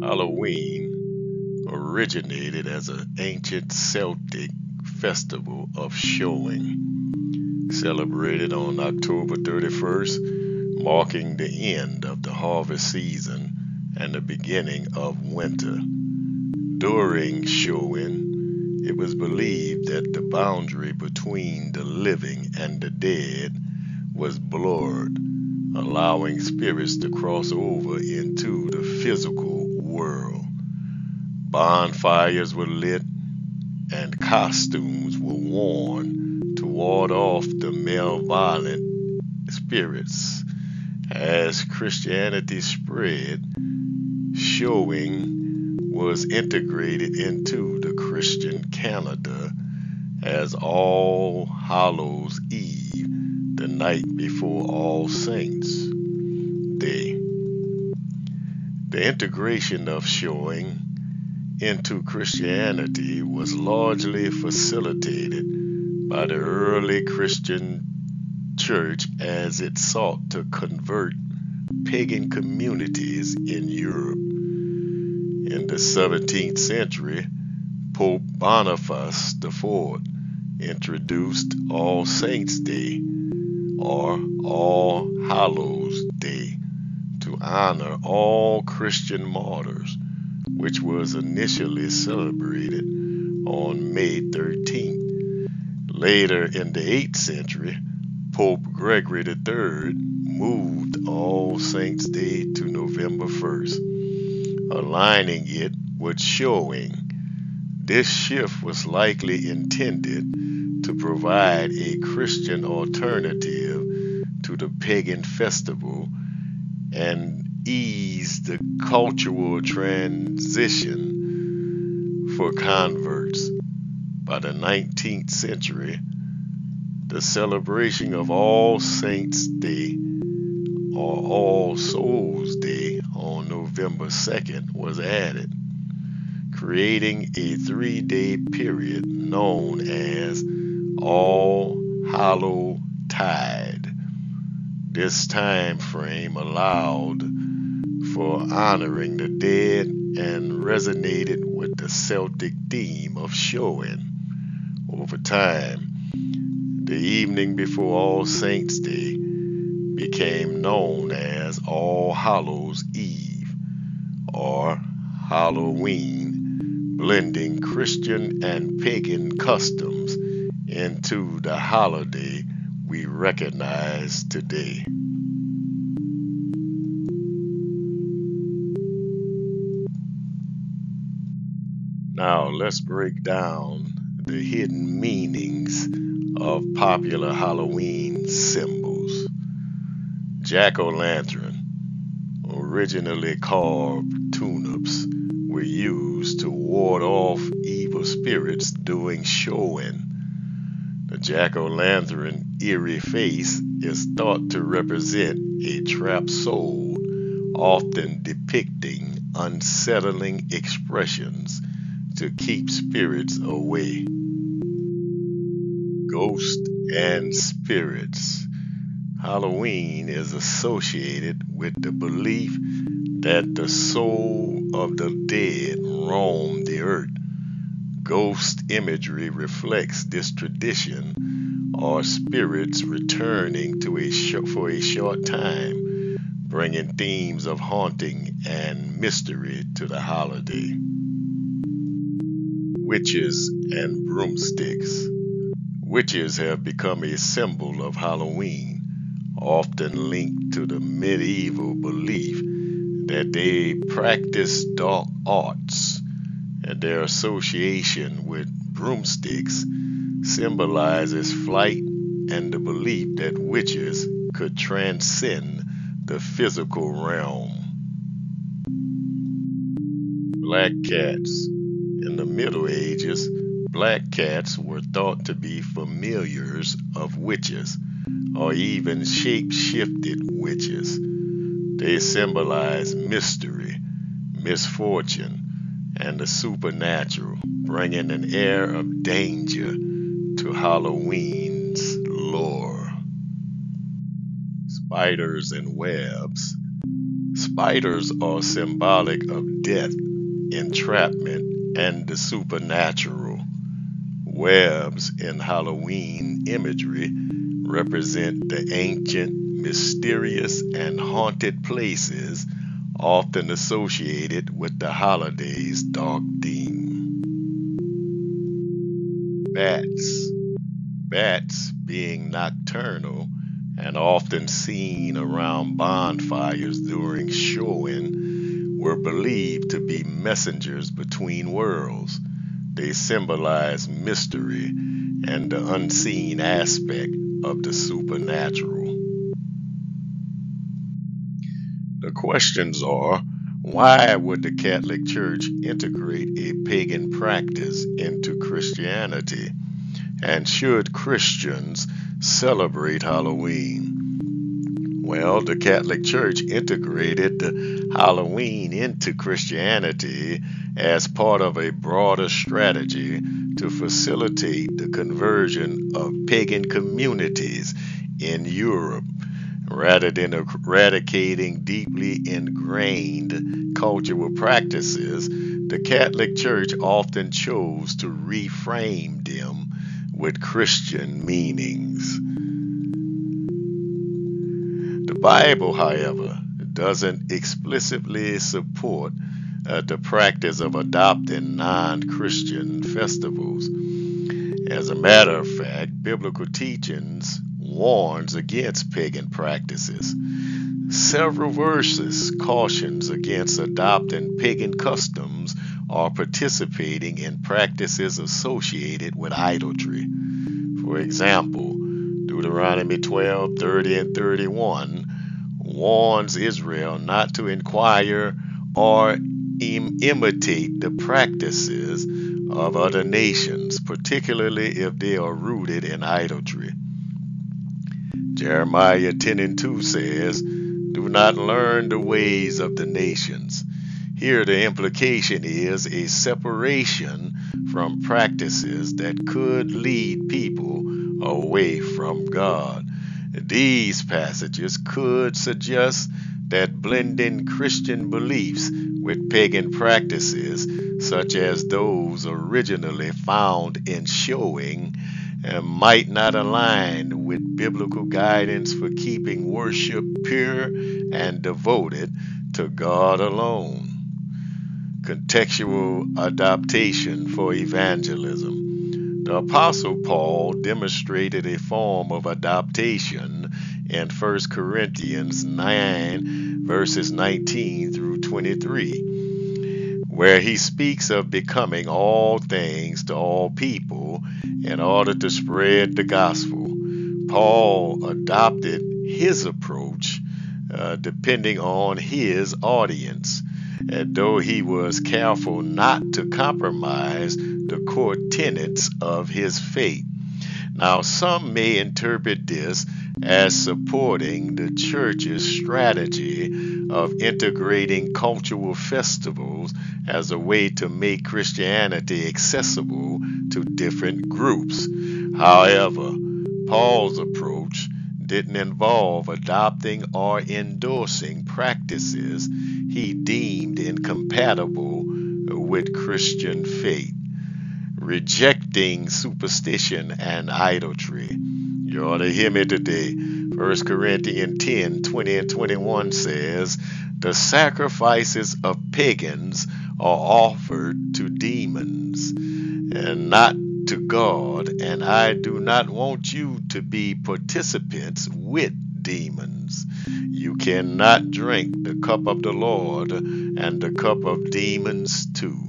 Halloween originated as an ancient Celtic festival of showing, celebrated on October 31st, marking the end of the harvest season and the beginning of winter. During showing, it was believed that the boundary between the living and the dead was blurred, allowing spirits to cross over into the physical world. Bonfires were lit and costumes were worn to ward off the malevolent spirits. As Christianity spread, showing was integrated into the Christian calendar as All Hallows Eve, the night before All Saints Day. The integration of showing into Christianity was largely facilitated by the early Christian church as it sought to convert pagan communities in Europe. In the 17th century, Pope Boniface IV introduced All Saints' Day or All Hallows Day to honor all Christian martyrs, which was initially celebrated on May 13th. Later in the 8th century, Pope Gregory III moved All Saints' Day to November 1st, aligning it with showing. This shift was likely intended to provide a Christian alternative to the pagan festival and ease the cultural transition for converts. By the 19th century, the celebration of All Saints' Day or All Souls' Day on November 2nd was added, creating a 3-day period known as All Hallow Tide. This time frame allowed for honoring the dead and resonated with the Celtic theme of showing. Over time, the evening before All Saints' Day became known as All Hallows Eve or Halloween, blending Christian and pagan customs into the holiday we recognize today. Now let's break down the hidden meanings of popular Halloween symbols. Jack-o'-lantern, originally carved turnips, were used to ward off evil spirits during showing. The jack-o'-lantern eerie face is thought to represent a trapped soul, often depicting unsettling expressions to keep spirits away. Ghosts and spirits. Halloween is associated with the belief that the soul of the dead roam the earth. Ghost imagery reflects this tradition, or spirits returning for a short time, bringing themes of haunting and mystery to the holiday. Witches and broomsticks. Witches have become a symbol of Halloween, often linked to the medieval belief that they practiced dark arts, and their association with broomsticks symbolizes flight and the belief that witches could transcend the physical realm. Black cats. In the Middle Ages, black cats were thought to be familiars of witches, or even shape-shifted witches. They symbolize mystery, misfortune, and the supernatural, bringing an air of danger to Halloween's lore. Spiders and webs. Spiders are symbolic of death, entrapment, and the supernatural. Webs in Halloween imagery represent the ancient, mysterious, and haunted places often associated with the holiday's dark theme. Bats. Bats, being nocturnal and often seen around bonfires during showing, were believed to be messengers between worlds. They symbolize mystery and the unseen aspect of the supernatural. The questions are: why would the Catholic Church integrate a pagan practice into Christianity? And should Christians celebrate Halloween? Well, the Catholic Church integrated Halloween into Christianity as part of a broader strategy to facilitate the conversion of pagan communities in Europe. Rather than eradicating deeply ingrained cultural practices, the Catholic Church often chose to reframe them with Christian meanings. The Bible, however, doesn't explicitly support the practice of adopting non Christian festivals. As a matter of fact, biblical teachings warns against pagan practices. Several verses cautions against adopting pagan customs or participating in practices associated with idolatry. For example, Deuteronomy 12:30 and 31 warns Israel not to inquire or imitate the practices of other nations, particularly if they are rooted in idolatry. Jeremiah 10 and 2 says, "Do not learn the ways of the nations." Here, the implication is a separation from practices that could lead people away from God. These passages could suggest that blending Christian beliefs with pagan practices, such as those originally found in showing, might not align with biblical guidance for keeping worship pure and devoted to God alone. Contextual adaptation for evangelism. The Apostle Paul demonstrated a form of adaptation in 1 Corinthians 9, verses 19 through 23, where he speaks of becoming all things to all people in order to spread the gospel. Paul adopted his approach depending on his audience, though he was careful not to compromise the core tenets of his faith. Now, some may interpret this as supporting the church's strategy of integrating cultural festivals as a way to make Christianity accessible to different groups. However, Paul's approach didn't involve adopting or endorsing practices he deemed incompatible with Christian faith. Rejecting superstition and idolatry. You ought to hear me today. 1 Corinthians 10, 20 and 21 says, "The sacrifices of pagans are offered to demons and not to God, and I do not want you to be participants with demons. You cannot drink the cup of the Lord and the cup of demons too."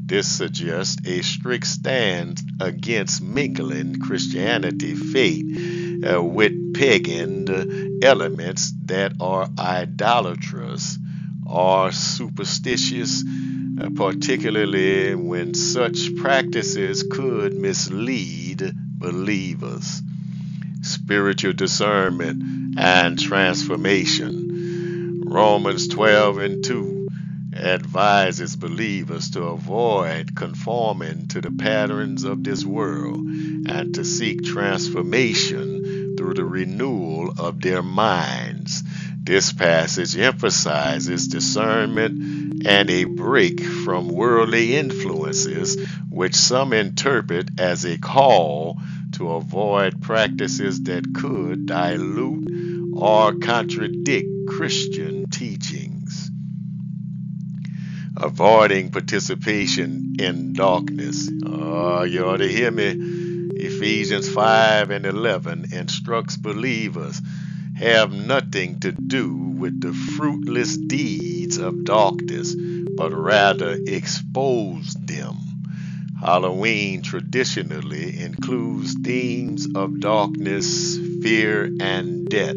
This suggests a strict stance against mingling Christianity faith with pagan elements that are idolatrous or superstitious, particularly when such practices could mislead believers. Spiritual discernment and transformation. Romans 12 and 2 advises believers to avoid conforming to the patterns of this world and to seek transformation through the renewal of their minds. This passage emphasizes discernment and a break from worldly influences, which some interpret as a call to avoid practices that could dilute or contradict Christian teachings. Avoiding participation in darkness. Oh, you ought to hear me. Ephesians 5 and 11 instructs believers have nothing to do with the fruitless deeds of darkness, but rather expose them. Halloween traditionally includes themes of darkness, fear, and death,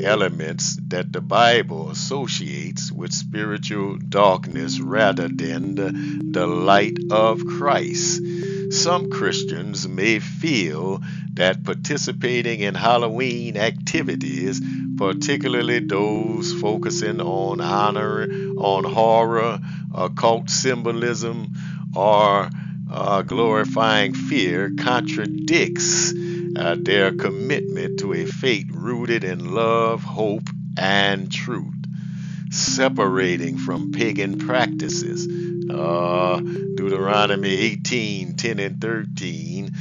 elements that the Bible associates with spiritual darkness rather than the light of Christ. Some Christians may feel that participating in Halloween activities, particularly those focusing on horror, occult symbolism, or glorifying fear, contradicts their commitment to a faith rooted in love, hope, and truth. Separating from pagan practices. Deuteronomy 18:10 and 13,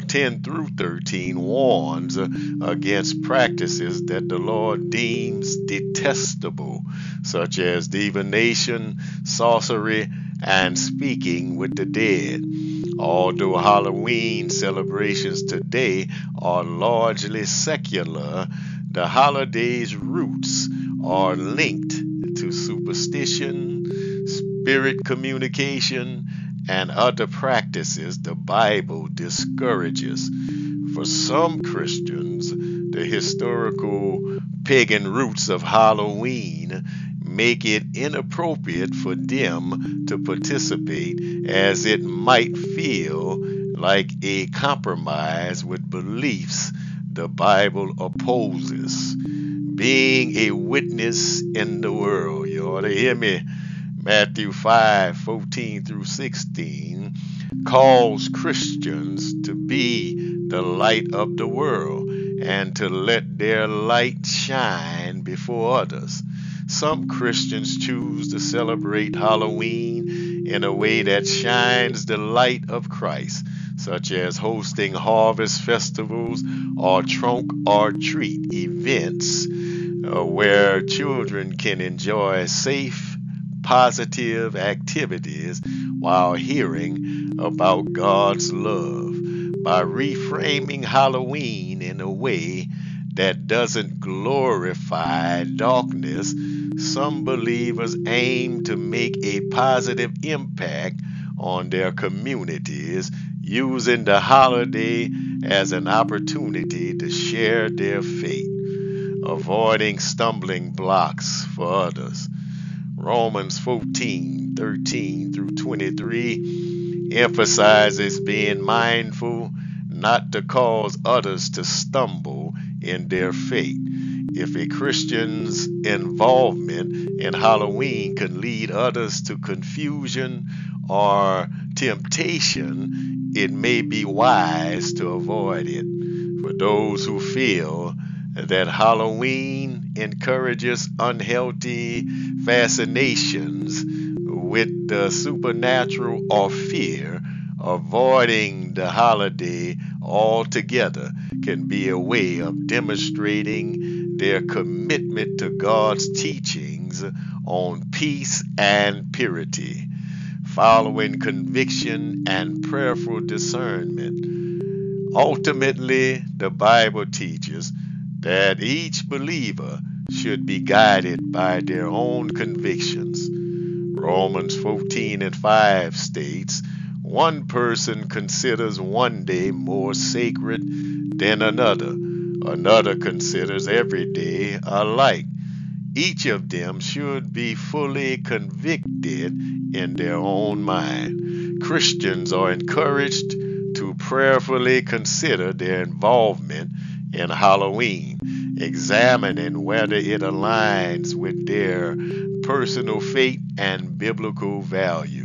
10 through 13 warns against practices that the Lord deems detestable, such as divination, sorcery, and speaking with the dead. Although Halloween celebrations today are largely secular, the holiday's roots are linked to superstition, spirit communication, and other practices the Bible discourages. For some Christians, the historical pagan roots of Halloween make it inappropriate for them to participate, as it might feel like a compromise with beliefs the Bible opposes. Being a witness in the world. You ought to hear me. Matthew 5:14 through 16 calls Christians to be the light of the world and to let their light shine before others. Some Christians choose to celebrate Halloween in a way that shines the light of Christ, such as hosting harvest festivals or trunk or treat events where children can enjoy safe, positive activities while hearing about God's love. By reframing Halloween in a way that doesn't glorify darkness, some believers aim to make a positive impact on their communities, using the holiday as an opportunity to share their faith. Avoiding stumbling blocks for others. Romans 14:13 through 23 emphasizes being mindful not to cause others to stumble in their faith. If a Christian's involvement in Halloween can lead others to confusion or temptation, it may be wise to avoid it. For those who feel that Halloween encourages unhealthy fascinations with the supernatural or fear, avoiding the holiday altogether can be a way of demonstrating their commitment to God's teachings on peace and purity, following conviction and prayerful discernment. Ultimately, the Bible teaches that each believer should be guided by their own convictions. Romans 14 and 5 states, one person considers one day more sacred than another. Another considers every day alike. Each of them should be fully convicted in their own mind. Christians are encouraged to prayerfully consider their involvement in Halloween, examining whether it aligns with their personal faith and biblical values.